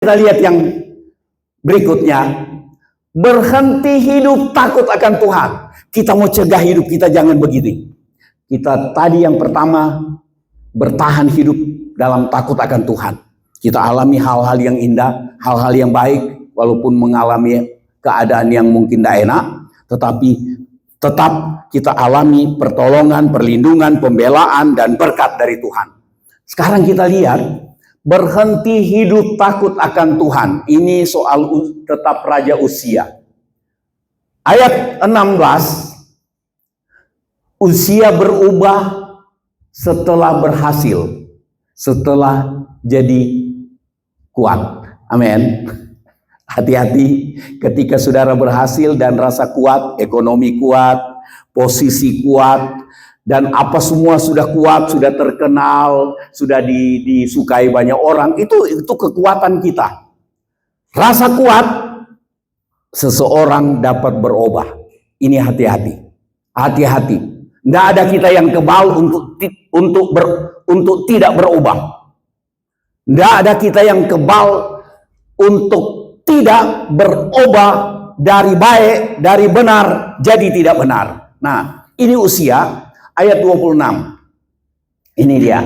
Kita lihat yang berikutnya. Berhenti hidup takut akan Tuhan. Kita mau cegah hidup kita jangan begini. Kita tadi yang pertama bertahan hidup dalam takut akan Tuhan. Kita alami hal-hal yang indah, hal-hal yang baik, walaupun mengalami keadaan yang mungkin tidak enak, tetapi tetap kita alami pertolongan, perlindungan, pembelaan, dan berkat dari Tuhan. Sekarang kita lihat, berhenti hidup takut akan Tuhan. Ini soal tetap Raja Uzia. Ayat 16, Uzia berubah setelah berhasil, setelah jadi kuat. Amin. Hati-hati ketika saudara berhasil dan rasa kuat, ekonomi kuat, posisi kuat, dan apa semua sudah kuat, sudah terkenal, sudah disukai banyak orang, itu kekuatan kita. Rasa kuat, seseorang dapat berubah. Ini hati-hati. Hati-hati. Tidak ada kita yang kebal untuk tidak berubah. Tidak ada kita yang kebal untuk tidak berubah dari baik, dari benar, jadi tidak benar. Nah, ini Uzia ayat 26. Ini dia.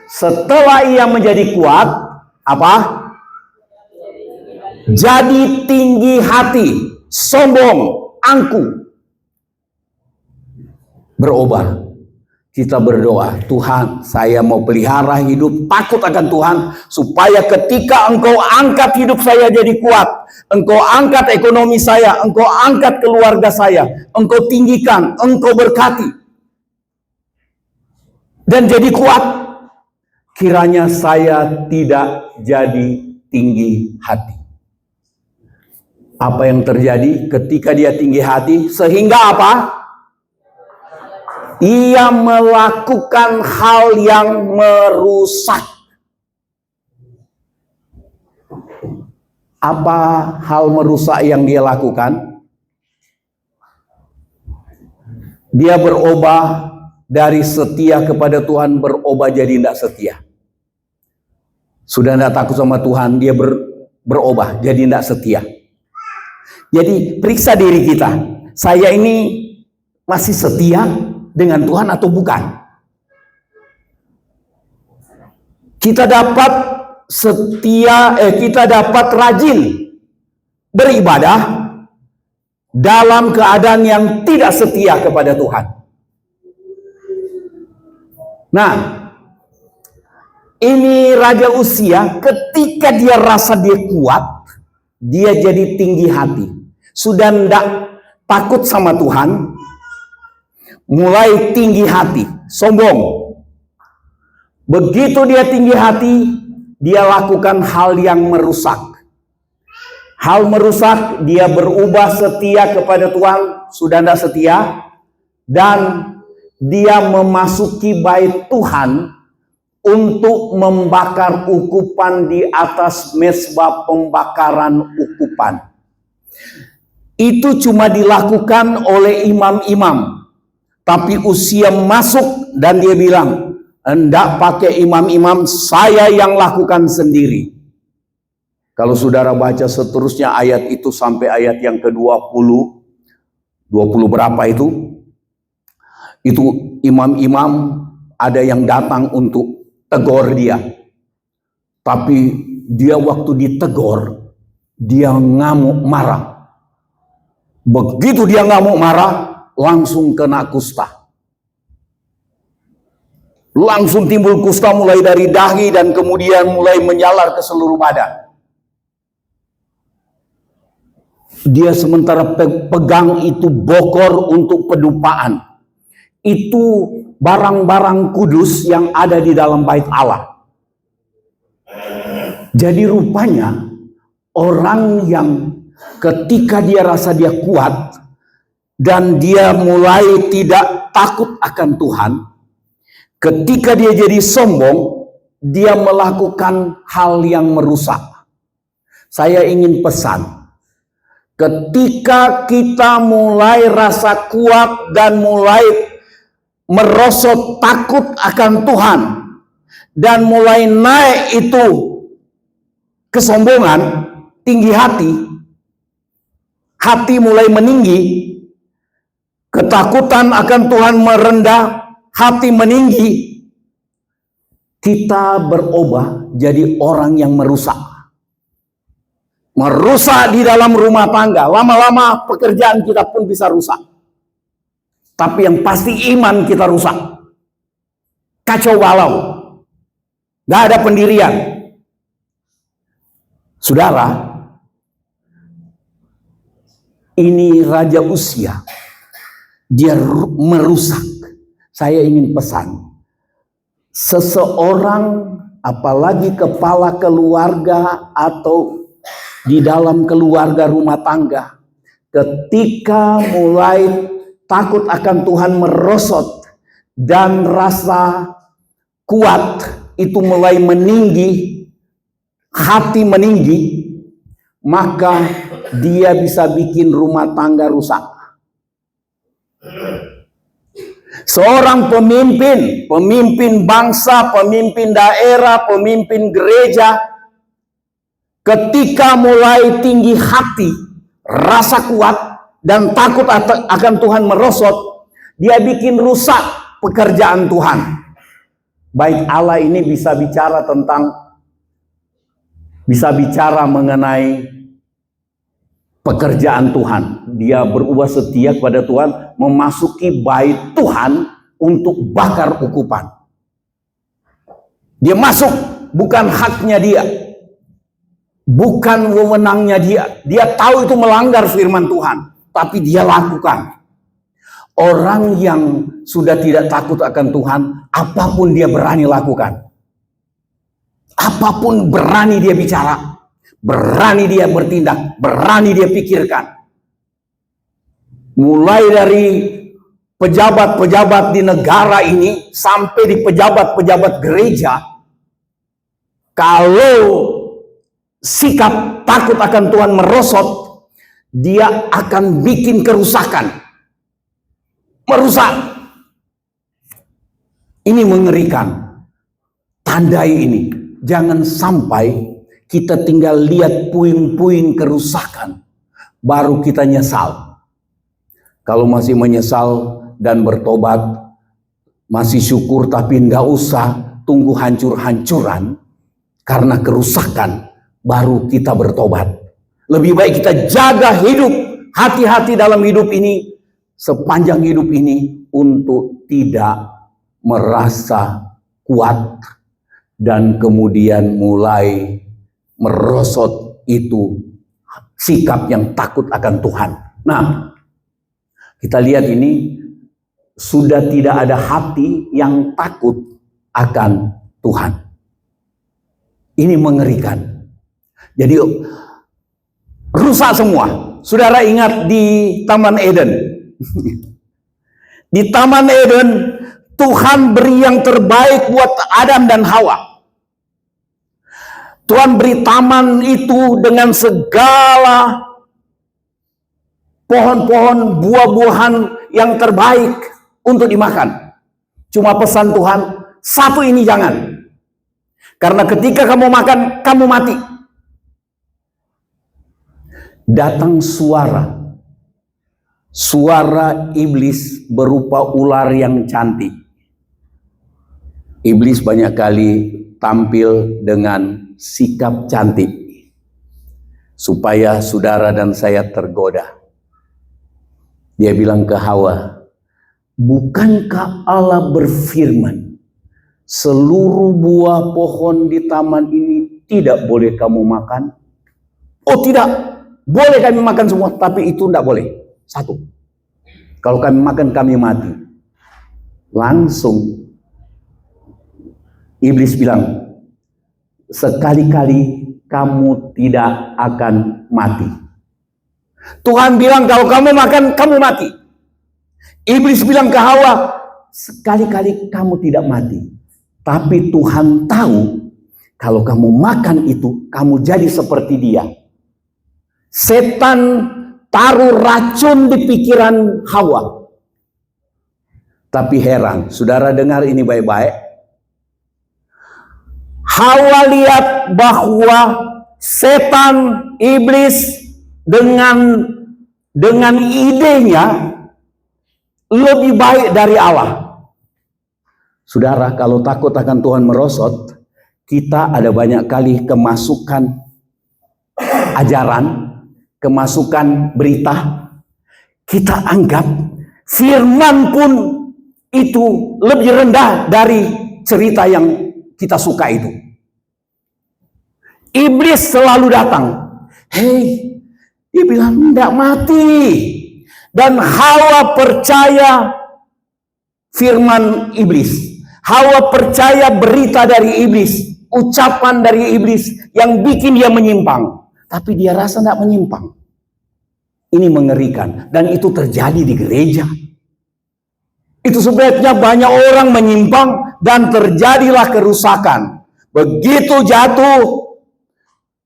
Setelah ia menjadi kuat, apa? Jadi tinggi hati, sombong, angkuh. Berubah. Kita berdoa, Tuhan, saya mau pelihara hidup takut akan Tuhan, supaya ketika Engkau angkat hidup saya jadi kuat, Engkau angkat ekonomi saya, Engkau angkat keluarga saya, Engkau tinggikan, Engkau berkati, dan jadi kuat. Kiranya saya tidak jadi tinggi hati. Apa yang terjadi ketika dia tinggi hati? Sehingga apa? Ia melakukan hal yang merusak. Apa hal merusak yang dia lakukan? Dia berubah dari setia kepada Tuhan, berubah jadi tidak setia. Sudah tidak takut sama Tuhan, dia berubah jadi tidak setia. Jadi periksa diri kita, saya ini masih setia dengan Tuhan atau bukan? Kita dapat setia, kita dapat rajin beribadah dalam keadaan yang tidak setia kepada Tuhan. Nah, ini Raja Uzia, ketika dia rasa dia kuat, dia jadi tinggi hati. Sudah tidak takut sama Tuhan, mulai tinggi hati, sombong. Begitu dia tinggi hati, dia lakukan hal yang merusak. Hal merusak, dia berubah setia kepada Tuhan, sudah tidak setia, dan dia memasuki bait Tuhan untuk membakar ukupan di atas mezbah pembakaran ukupan. Itu cuma dilakukan oleh imam-imam. Tapi Uzia masuk dan dia bilang, hendak pakai imam-imam, saya yang lakukan sendiri. Kalau saudara baca seterusnya ayat itu sampai ayat yang ke-20, 20 berapa itu imam-imam ada yang datang untuk tegur dia. Tapi dia waktu ditegur, dia ngamuk marah. Begitu dia ngamuk marah, langsung kena kusta. Langsung timbul kusta mulai dari dahi dan kemudian mulai menyalar ke seluruh badan. Dia sementara pegang itu bokor untuk pedupaan. Itu barang-barang kudus yang ada di dalam bait Allah. Jadi rupanya orang yang ketika dia rasa dia kuat, dan dia mulai tidak takut akan Tuhan, ketika dia jadi sombong, dia melakukan hal yang merusak. Saya ingin pesan, ketika kita mulai rasa kuat dan mulai merosot takut akan Tuhan, dan mulai naik itu kesombongan, tinggi hati, hati mulai meninggi, ketakutan akan Tuhan merendah, hati meninggi, kita berubah jadi orang yang merusak. Merusak di dalam rumah tangga. Lama-lama pekerjaan kita pun bisa rusak. Tapi yang pasti iman kita rusak. Kacau balau. Gak ada pendirian. Saudara, ini Raja Uzia. Dia merusak. Saya ingin pesan. Seseorang, apalagi kepala keluarga atau di dalam keluarga rumah tangga, ketika mulai takut akan Tuhan merosot dan rasa kuat itu mulai meninggi, hati meninggi, maka dia bisa bikin rumah tangga rusak. Seorang pemimpin, pemimpin bangsa, pemimpin daerah, pemimpin gereja, ketika mulai tinggi hati, rasa kuat, dan takut akan Tuhan merosot, dia bikin rusak pekerjaan Tuhan. Baik Allah ini bisa bicara mengenai pekerjaan Tuhan. Dia berubah setia kepada Tuhan, memasuki bait Tuhan untuk bakar ukupan. Dia masuk, bukan haknya dia. Bukan wewenangnya dia. Dia tahu itu melanggar firman Tuhan, tapi dia lakukan. Orang yang sudah tidak takut akan Tuhan, apapun dia berani lakukan. Apapun berani dia bicara, berani dia bertindak, berani dia pikirkan. Mulai dari pejabat-pejabat di negara ini sampai di pejabat-pejabat gereja, kalau sikap takut akan Tuhan merosot, dia akan bikin kerusakan, merusak. Ini mengerikan. Tandai ini, jangan sampai kita tinggal lihat puing-puing kerusakan baru kita nyesal. Kalau masih menyesal dan bertobat, masih syukur, tapi nggak usah tunggu hancur-hancuran karena kerusakan baru kita bertobat. Lebih baik kita jaga hidup, hati-hati dalam hidup ini, sepanjang hidup ini, untuk tidak merasa kuat dan kemudian mulai merosot itu sikap yang takut akan Tuhan. Nah, kita lihat ini sudah tidak ada hati yang takut akan Tuhan. Ini mengerikan. Jadi rusak semua. Saudara ingat di Taman Eden. Di Taman Eden Tuhan beri yang terbaik buat Adam dan Hawa. Tuhan beri taman itu dengan segala pohon-pohon, buah-buahan yang terbaik untuk dimakan. Cuma pesan Tuhan, satu ini jangan. Karena ketika kamu makan, kamu mati. Datang suara iblis berupa ular yang cantik. Iblis banyak kali tampil dengan sikap cantik supaya saudara dan saya tergoda. Dia bilang ke Hawa, bukankah Allah berfirman, seluruh buah pohon di taman ini tidak boleh kamu makan? Oh tidak, boleh kami makan semua, tapi itu tidak boleh. Satu, kalau kami makan kami mati. Langsung iblis bilang, sekali-kali kamu tidak akan mati. Tuhan bilang kalau kamu makan kamu mati. Iblis bilang ke Hawa, sekali-kali kamu tidak mati. Tapi Tuhan tahu kalau kamu makan itu kamu jadi seperti dia. Setan taruh racun di pikiran Hawa. Tapi heran, saudara dengar ini baik-baik. Hawa lihat bahwa setan, iblis dengan idenya lebih baik dari Allah. Saudara, kalau takut akan Tuhan merosot, kita ada banyak kali kemasukan ajaran, kemasukan berita, kita anggap firman pun itu lebih rendah dari cerita yang kita suka itu. Iblis selalu datang. Hei, dia bilang tidak mati. Dan Hawa percaya firman iblis. Hawa percaya berita dari iblis, ucapan dari iblis yang bikin dia menyimpang. Tapi dia rasa tidak menyimpang. Ini mengerikan. Dan itu terjadi di gereja. Itu sebabnya banyak orang menyimpang dan terjadilah kerusakan. Begitu jatuh,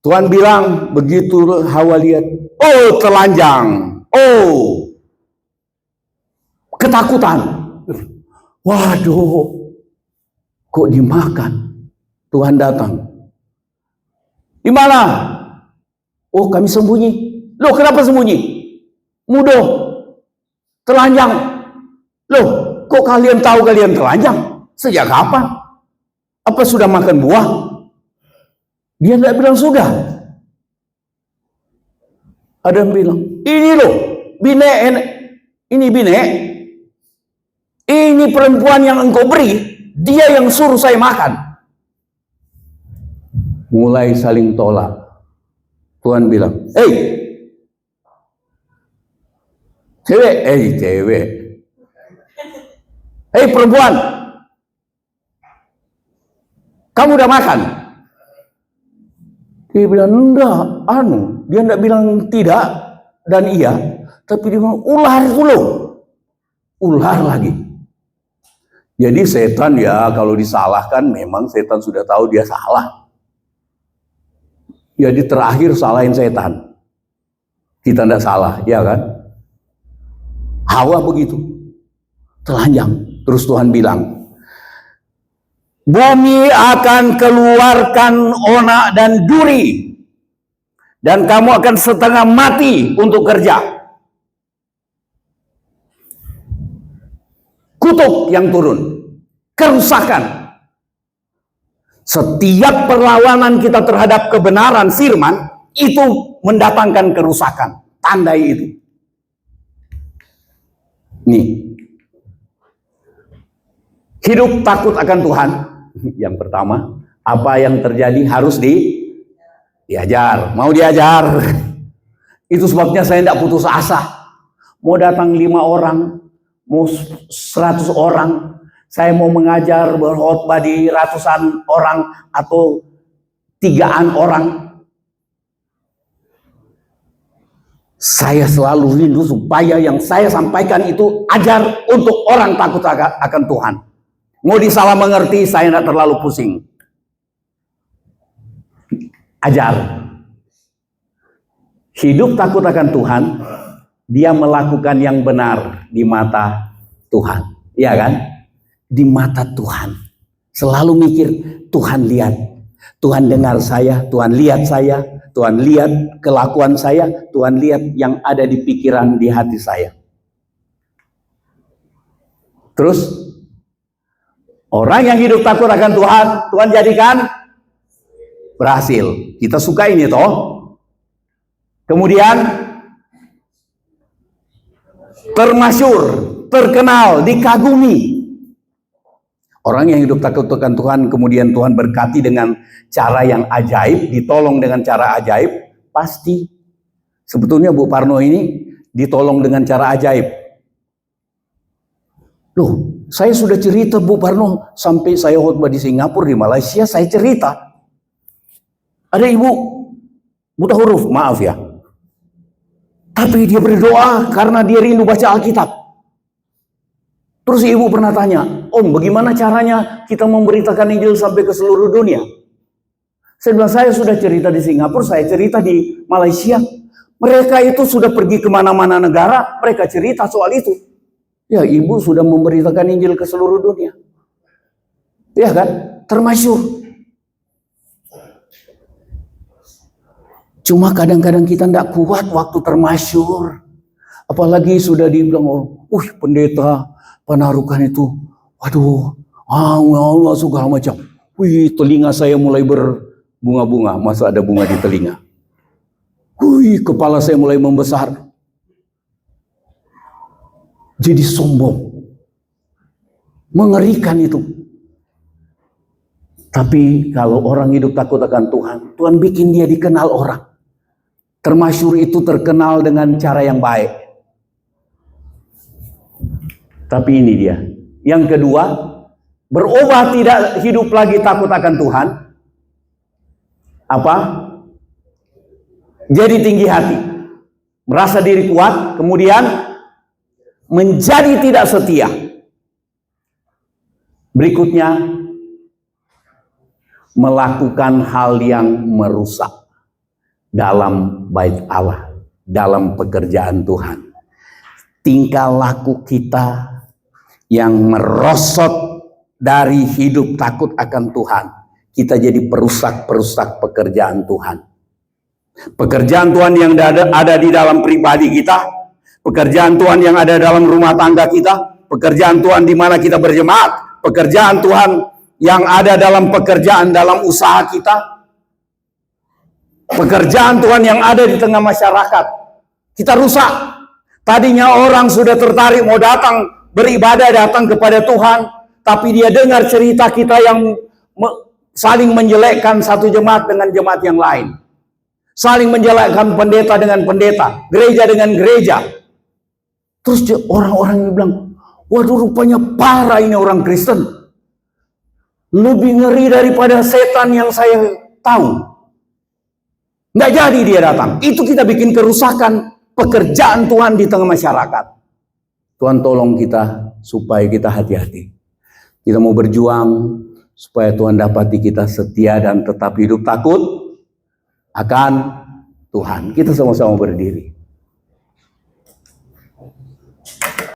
Tuhan bilang, begitu Hawa lihat, oh telanjang, oh ketakutan. Waduh, kok dimakan? Tuhan datang. Di mana? Oh, kami sembunyi. Loh, kenapa sembunyi? Mudoh, telanjang. Loh, kok kalian tahu kalian telanjang? Sejak kapan? Apa sudah makan buah? Dia tidak bilang sudah. Ada yang bilang, ini loh, bine, ini bine, ini perempuan yang engkau beri, dia yang suruh saya makan. Mulai saling tolak. Tuhan bilang, hei, cewek, hei perempuan, kamu udah makan? Dia bilang, enggak, dia enggak bilang tidak dan iya, tapi dia bilang, ular dulu, ular lagi. Jadi setan ya kalau disalahkan memang setan sudah tahu dia salah. Jadi terakhir salahin setan. Kita enggak salah, ya kan? Hawa begitu, telanjang. Terus Tuhan bilang, bumi akan keluarkan onak dan duri, dan kamu akan setengah mati untuk kerja. Kutuk yang turun, kerusakan. Setiap perlawanan kita terhadap kebenaran firman itu mendatangkan kerusakan. Tandai itu. Nih, hidup takut akan Tuhan. Yang pertama, apa yang terjadi harus diajar. Mau diajar. Itu sebabnya saya tidak putus asa. Mau datang 5 orang, mau 100 orang, saya mau mengajar berkhotbah di ratusan orang atau 3-an orang. Saya selalu rindu supaya yang saya sampaikan itu ajar untuk orang takut akan Tuhan. Mau disalah mengerti, saya tidak terlalu pusing. Ajar. Hidup takut akan Tuhan, dia melakukan yang benar di mata Tuhan. Iya kan? Di mata Tuhan. Selalu mikir, Tuhan lihat. Tuhan dengar saya, Tuhan lihat saya, Tuhan lihat kelakuan saya, Tuhan lihat yang ada di pikiran, di hati saya. Terus, orang yang hidup takut akan Tuhan, Tuhan jadikan berhasil. Kita suka ini toh. Kemudian termasyur, terkenal, dikagumi. Orang yang hidup takut akan Tuhan, kemudian Tuhan berkati dengan cara yang ajaib, ditolong dengan cara ajaib, pasti. Sebetulnya Bu Parno ini ditolong dengan cara ajaib. Loh, saya sudah cerita Bu Parno, sampai saya khotbah di Singapura, di Malaysia, saya cerita. Ada ibu buta huruf, maaf ya. Tapi dia berdoa karena dia rindu baca Alkitab. Terus ibu pernah tanya, Om, bagaimana caranya kita memberitakan Injil sampai ke seluruh dunia? Saya bilang, saya sudah cerita di Singapura, saya cerita di Malaysia. Mereka itu sudah pergi kemana-mana negara, mereka cerita soal itu. Ya, ibu sudah memberitakan Injil ke seluruh dunia. Ya kan? Termasyur. Cuma kadang-kadang kita tidak kuat waktu termasyur. Apalagi sudah dibilang, pendeta penarukan itu, waduh, Allah segala macam. Wih, telinga saya mulai berbunga-bunga. Masa ada bunga di telinga? Wih, kepala saya mulai membesar. Jadi sombong. Mengerikan itu. Tapi kalau orang hidup takut akan Tuhan, Tuhan bikin dia dikenal orang. Termasyur itu terkenal dengan cara yang baik. Tapi ini dia. Yang kedua, berubah tidak hidup lagi takut akan Tuhan. Apa? Jadi tinggi hati. Merasa diri kuat, kemudian menjadi tidak setia. Berikutnya, melakukan hal yang merusak dalam bait Allah, dalam pekerjaan Tuhan. Tingkah laku kita yang merosot dari hidup takut akan Tuhan, kita jadi perusak-perusak pekerjaan Tuhan. Pekerjaan Tuhan yang ada di dalam pribadi kita, pekerjaan Tuhan yang ada dalam rumah tangga kita, pekerjaan Tuhan di mana kita berjemaat, pekerjaan Tuhan yang ada dalam pekerjaan dalam usaha kita, pekerjaan Tuhan yang ada di tengah masyarakat, kita rusak. Tadinya orang sudah tertarik mau datang beribadah, datang kepada Tuhan, tapi dia dengar cerita kita yang saling menjelekkan satu jemaat dengan jemaat yang lain, saling menjelekkan pendeta dengan pendeta, gereja dengan gereja. Terus orang-orang bilang, waduh, rupanya parah ini orang Kristen, lebih ngeri daripada setan yang saya tahu. Nggak jadi dia datang. Itu kita bikin kerusakan pekerjaan Tuhan di tengah masyarakat. Tuhan tolong kita supaya kita hati-hati. Kita mau berjuang supaya Tuhan dapati kita setia dan tetap hidup takut akan Tuhan. Kita sama-sama berdiri.